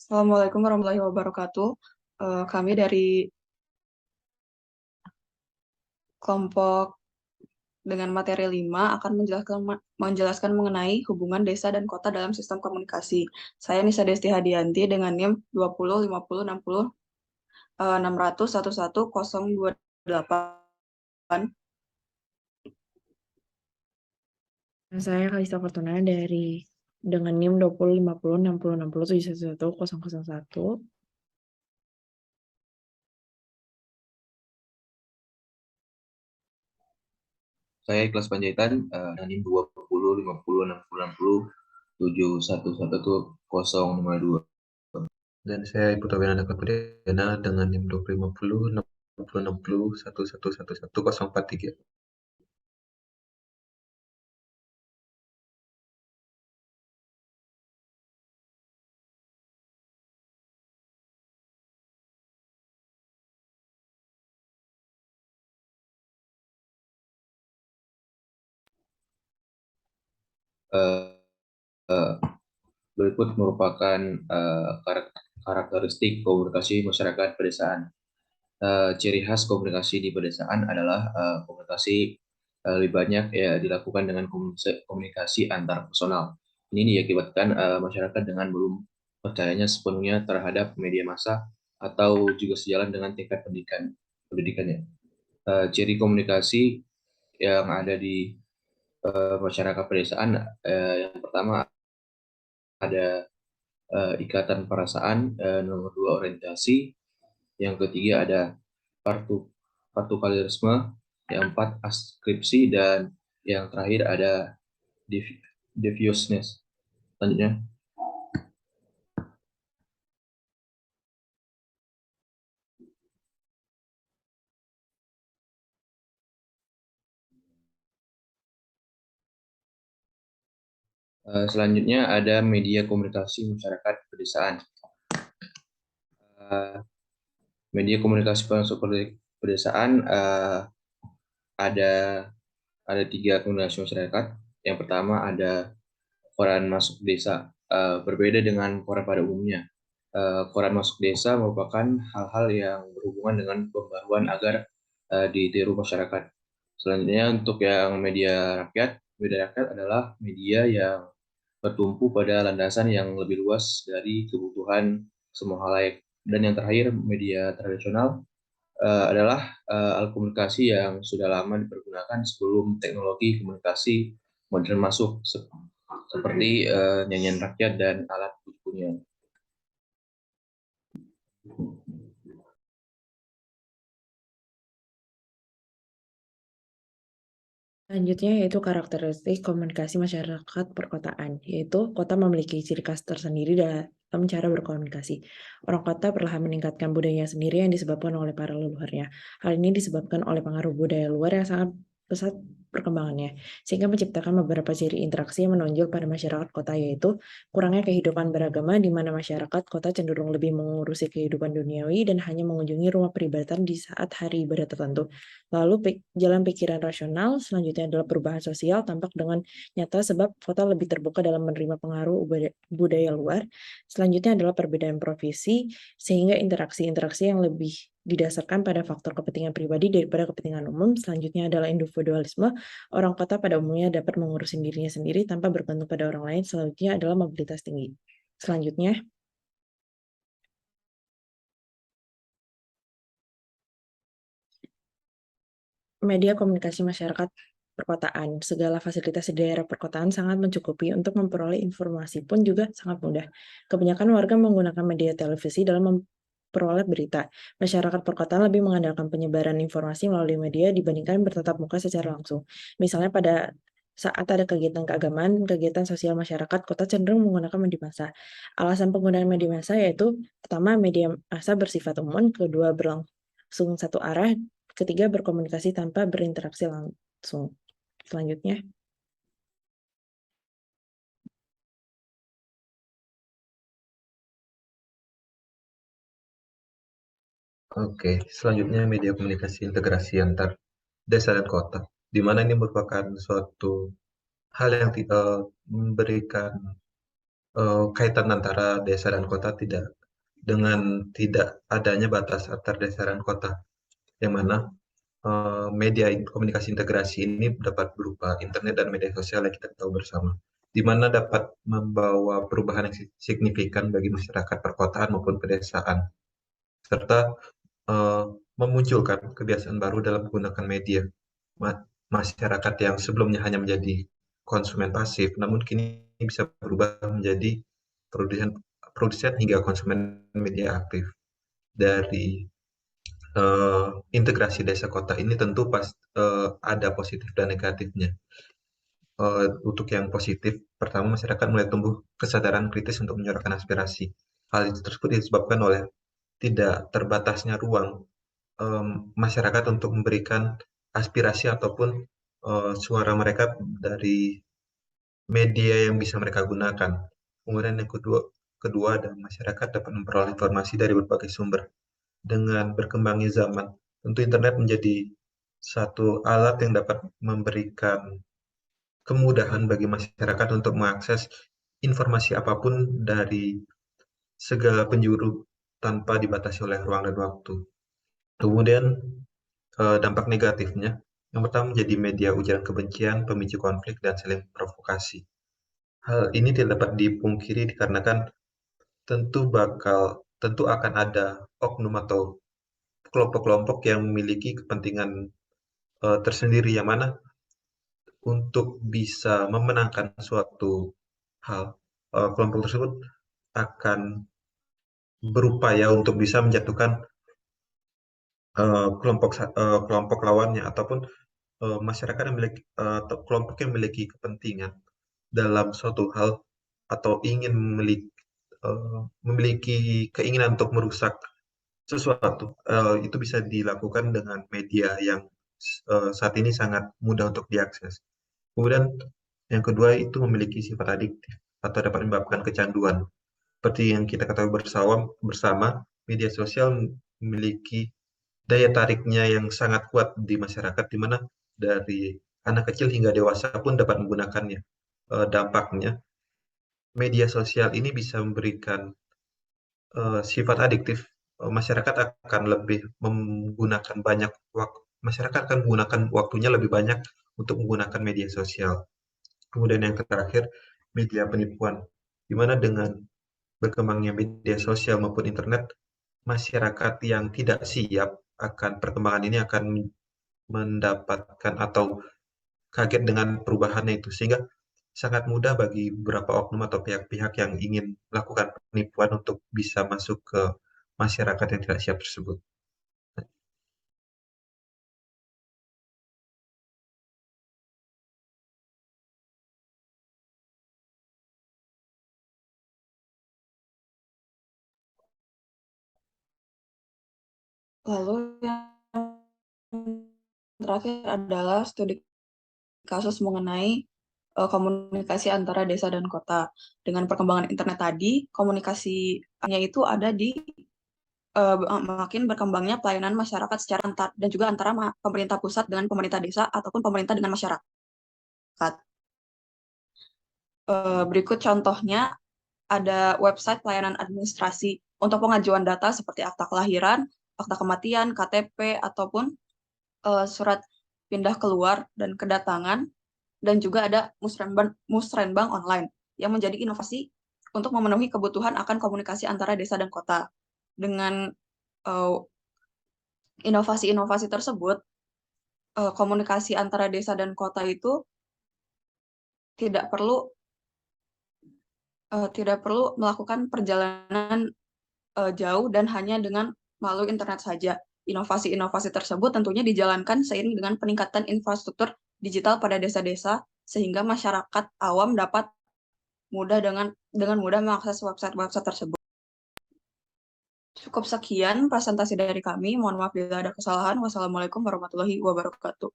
Assalamualaikum warahmatullahi wabarakatuh. Kami dari kelompok dengan materi 5 akan menjelaskan mengenai hubungan desa dan kota dalam sistem komunikasi. Saya Nisa Desti Hadianti dengan NIM 20 50 60 600 11 028. Saya Kalista Fortuna dari dengan NIM 20 50 60 60 711 001. Saya Ikhlas Panjaitan dengan NIM 20 50 60 60 711 052. Dan saya Putra Winanda Kapudena dengan NIM 20 50 60 60 11 043. Uh, uh, Berikut merupakan karakteristik komunikasi masyarakat pedesaan. Ciri khas komunikasi di pedesaan adalah komunikasi lebih banyak ya dilakukan dengan komunikasi antar personal. Ini diakibatkan masyarakat dengan belum percayanya sepenuhnya terhadap media massa atau juga sejalan dengan tingkat pendidikannya. Ciri komunikasi yang ada di masyarakat pedesaan, yang pertama ada ikatan perasaan, nomor dua orientasi, yang ketiga ada partukalisme, yang empat askripsi, dan yang terakhir ada deviousness. Selanjutnya, ada media komunikasi masyarakat pedesaan. Media komunikasi pedesaan ada tiga komunikasi masyarakat. Yang pertama ada koran masuk desa. Berbeda dengan koran pada umumnya. Koran masuk desa merupakan hal-hal yang berhubungan dengan pembaruan agar ditiru masyarakat. Selanjutnya untuk yang media rakyat adalah media yang bertumpu pada landasan yang lebih luas dari kebutuhan semua halayak. Dan yang terakhir, media tradisional adalah alat komunikasi yang sudah lama dipergunakan sebelum teknologi komunikasi modern masuk, seperti nyanyian rakyat dan alat bukunya. Selanjutnya yaitu karakteristik komunikasi masyarakat perkotaan, yaitu kota memiliki ciri khas tersendiri dalam cara berkomunikasi. Orang kota perlahan meningkatkan budayanya sendiri yang disebabkan oleh para leluhurnya. Hal ini disebabkan oleh pengaruh budaya luar yang sangat pesat perkembangannya, sehingga menciptakan beberapa ciri interaksi yang menonjol pada masyarakat kota, yaitu kurangnya kehidupan beragama di mana masyarakat kota cenderung lebih mengurusi kehidupan duniawi dan hanya mengunjungi rumah peribadatan di saat hari ibadah tertentu. Lalu jalan pikiran rasional selanjutnya adalah perubahan sosial tampak dengan nyata sebab kota lebih terbuka dalam menerima pengaruh budaya luar. Selanjutnya adalah perbedaan profesi sehingga interaksi-interaksi yang lebih didasarkan pada faktor kepentingan pribadi daripada kepentingan umum. Selanjutnya adalah individualisme. Orang kota pada umumnya dapat mengurus dirinya sendiri tanpa bergantung pada orang lain. Selanjutnya adalah mobilitas tinggi. Selanjutnya, media komunikasi masyarakat perkotaan. Segala fasilitas di daerah perkotaan sangat mencukupi untuk memperoleh informasi pun juga sangat mudah. Kebanyakan warga menggunakan media televisi dalam memperoleh berita. Masyarakat perkotaan lebih mengandalkan penyebaran informasi melalui media dibandingkan bertatap muka secara langsung. Misalnya pada saat ada kegiatan keagamaan, kegiatan sosial masyarakat, kota cenderung menggunakan media massa. Alasan penggunaan media massa yaitu, pertama, media massa bersifat umum, kedua, berlangsung satu arah, ketiga, berkomunikasi tanpa berinteraksi langsung. Selanjutnya, Oke, selanjutnya media komunikasi integrasi antar desa dan kota, di mana ini merupakan suatu hal yang tidak memberikan kaitan antara desa dan kota dengan tidak adanya batas antar desa dan kota, yang mana media komunikasi integrasi ini dapat berupa internet dan media sosial yang kita tahu bersama, di mana dapat membawa perubahan yang signifikan bagi masyarakat perkotaan maupun pedesaan, serta memunculkan kebiasaan baru dalam menggunakan media. Masyarakat yang sebelumnya hanya menjadi konsumen pasif, namun kini bisa berubah menjadi produsen hingga konsumen media aktif. Dari integrasi desa kota ini tentu ada positif dan negatifnya. Untuk yang positif, pertama masyarakat mulai tumbuh kesadaran kritis untuk menyuarakan aspirasi. Hal itu tersebut disebabkan oleh tidak terbatasnya ruang masyarakat untuk memberikan aspirasi ataupun suara mereka dari media yang bisa mereka gunakan. Kemudian yang kedua adalah masyarakat dapat memperoleh informasi dari berbagai sumber. Dengan berkembangnya zaman, tentu internet menjadi satu alat yang dapat memberikan kemudahan bagi masyarakat untuk mengakses informasi apapun dari segala penjuru tanpa dibatasi oleh ruang dan waktu. Kemudian dampak negatifnya, yang pertama menjadi media ujaran kebencian, pemicu konflik, dan saling provokasi. Hal ini tidak dapat dipungkiri dikarenakan tentu akan ada oknum atau kelompok-kelompok yang memiliki kepentingan tersendiri, yang mana untuk bisa memenangkan suatu hal, kelompok tersebut akan berupaya untuk bisa menjatuhkan kelompok lawannya, ataupun masyarakat yang atau kelompok yang memiliki kepentingan dalam suatu hal atau ingin memiliki keinginan untuk merusak sesuatu, itu bisa dilakukan dengan media yang saat ini sangat mudah untuk diakses. Kemudian yang kedua itu memiliki sifat adiktif atau dapat menyebabkan kecanduan. Seperti yang kita ketahui bersama, media sosial memiliki daya tariknya yang sangat kuat di masyarakat, di mana dari anak kecil hingga dewasa pun dapat menggunakannya. Dampaknya, media sosial ini bisa memberikan sifat adiktif. Masyarakat akan menggunakan waktunya lebih banyak untuk menggunakan media sosial. Kemudian yang terakhir, media penipuan, di mana dengan berkembangnya media sosial maupun internet, masyarakat yang tidak siap akan perkembangan ini akan mendapatkan atau kaget dengan perubahannya itu, sehingga sangat mudah bagi beberapa oknum atau pihak-pihak yang ingin melakukan penipuan untuk bisa masuk ke masyarakat yang tidak siap tersebut. Lalu yang terakhir adalah studi kasus mengenai komunikasi antara desa dan kota. Dengan perkembangan internet tadi, komunikasinya itu ada di makin berkembangnya pelayanan masyarakat secara dan juga antara pemerintah pusat dengan pemerintah desa ataupun pemerintah dengan masyarakat. Berikut contohnya, ada website pelayanan administrasi untuk pengajuan data seperti akta kelahiran, akta kematian, KTP, ataupun surat pindah keluar dan kedatangan, dan juga ada musrenbang online yang menjadi inovasi untuk memenuhi kebutuhan akan komunikasi antara desa dan kota. Dengan inovasi-inovasi tersebut, komunikasi antara desa dan kota itu tidak perlu melakukan perjalanan jauh dan hanya dengan melalui internet saja. Inovasi-inovasi tersebut tentunya dijalankan seiring dengan peningkatan infrastruktur digital pada desa-desa, sehingga masyarakat awam dapat dengan mudah mengakses website-website tersebut. Cukup sekian presentasi dari kami. Mohon maaf bila ada kesalahan. Wassalamualaikum warahmatullahi wabarakatuh.